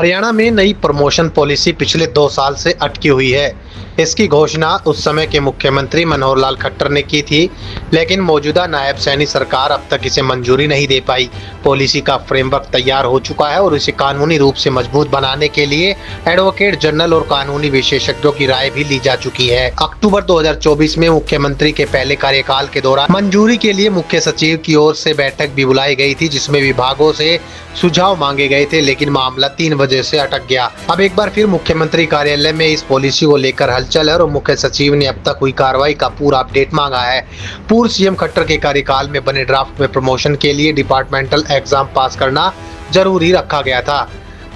हरियाणा में नई promotion policy पिछले 2 साल से अटकी हुई है। इसकी घोषणा उस समय के मुख्यमंत्री मनोहर लाल खट्टर ने की थी, लेकिन मौजूदा नायब सैनी सरकार अब तक इसे मंजूरी नहीं दे पाई। पॉलिसी का फ्रेमवर्क तैयार हो चुका है और इसे कानूनी रूप से मजबूत बनाने के लिए एडवोकेट जनरल और कानूनी विशेषज्ञों की राय भी ली जा चुकी है। अक्टूबर 2024 में मुख्यमंत्री के पहले कार्यकाल के दौरान मंजूरी के लिए मुख्य सचिव की ओर से बैठक भी बुलाई गई थी, जिसमें विभागों से सुझाव मांगे गए थे, लेकिन मामला 3 वजह से अटक गया। अब एक बार फिर मुख्यमंत्री कार्यालय में इस पॉलिसी को लेकर हलचल है और मुख्य सचिव ने अब तक हुई कार्रवाई का पूरा अपडेट मांगा है। पूर्व सीएम खट्टर के कार्यकाल में बने ड्राफ्ट में प्रमोशन के लिए डिपार्टमेंटल एग्जाम पास करना जरूरी रखा गया था।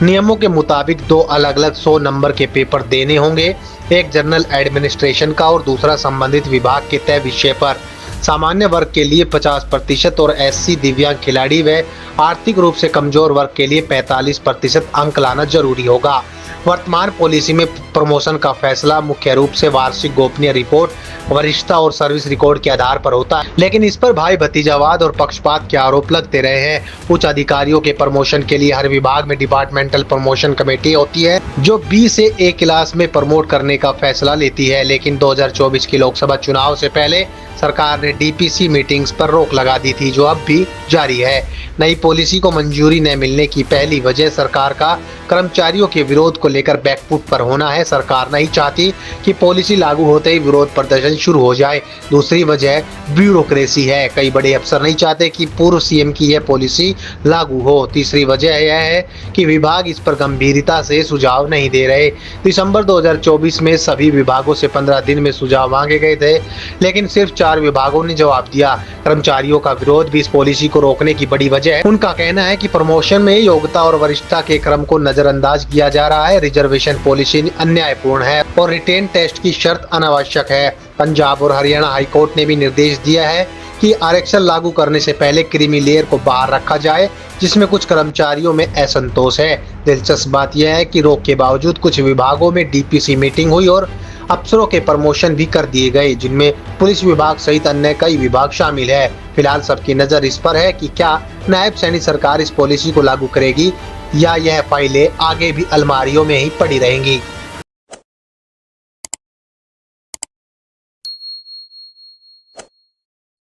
नियमों के मुताबिक 2 अलग-अलग 100 नंबर के पेपर देने होंगे, एक जनरल एडमिनिस्ट्रेशन का और दूसरा संबंधित विभाग के तय विषय पर। सामान्य वर्ग के लिए 50% और एससी, दिव्यांग खिलाड़ी व आर्थिक रूप से कमजोर वर्ग के लिए 45% अंक लाना जरूरी होगा। वर्तमान पॉलिसी में प्रमोशन का फैसला मुख्य रूप से वार्षिक गोपनीय रिपोर्ट, वरिष्ठता और सर्विस रिकॉर्ड के आधार पर होता है, लेकिन इस पर भाई भतीजावाद और पक्षपात के आरोप लगते रहे हैं। उच्च अधिकारियों के प्रमोशन के लिए हर विभाग में डिपार्टमेंटल प्रमोशन कमेटी होती है, जो बी से ए क्लास में प्रमोट करने का फैसला लेती है, लेकिन 2024 की लोकसभा चुनाव से पहले सरकार ने डीपीसी मीटिंग्स पर रोक लगा दी थी, जो अब भी जारी है। नई पॉलिसी को मंजूरी न मिलने की पहली वजह सरकार का कर्मचारियों के विरोध को लेकर बैकफुट पर होना है। सरकार नहीं चाहती कि पॉलिसी लागू होते ही विरोध प्रदर्शन शुरू हो जाए। दूसरी वजह ब्यूरोक्रेसी है। कई बड़े अफसर नहीं चाहते कि पूर्व सीएम की यह पॉलिसी लागू हो। तीसरी वजह यह है कि विभाग इस पर गंभीरता से सुझाव नहीं दे रहे। दिसंबर 2024 में सभी विभागों से 15 दिन में सुझाव मांगे गए थे, लेकिन सिर्फ 4 विभागों ने जवाब दिया। कर्मचारियों का विरोध भी इस पॉलिसी को रोकने की बड़ी वजह है। उनका कहना है कि प्रमोशन में योग्यता और वरिष्ठता के क्रम को नजरअंदाज किया जा रहा है। रिजर्वेशन पॉलिसी अन्यायपूर्ण है और रिटेन टेस्ट की शर्त अनावश्यक है। पंजाब और हरियाणा हाईकोर्ट ने भी निर्देश दिया है कि आरक्षण लागू करने से पहले क्रीमी लेयर को बाहर रखा जाए, जिसमें कुछ कर्मचारियों में असंतोष है। दिलचस्प बात यह है कि रोक के बावजूद कुछ विभागों में डीपीसी मीटिंग हुई और अफसरों के प्रमोशन भी कर दिए गए, जिनमें पुलिस विभाग सहित अन्य कई विभाग शामिल है। फिलहाल सबकी नजर इस पर है कि क्या नायब सैनी सरकार इस पॉलिसी को लागू करेगी या यह फाइलें आगे भी अलमारियों में ही पड़ी रहेंगी।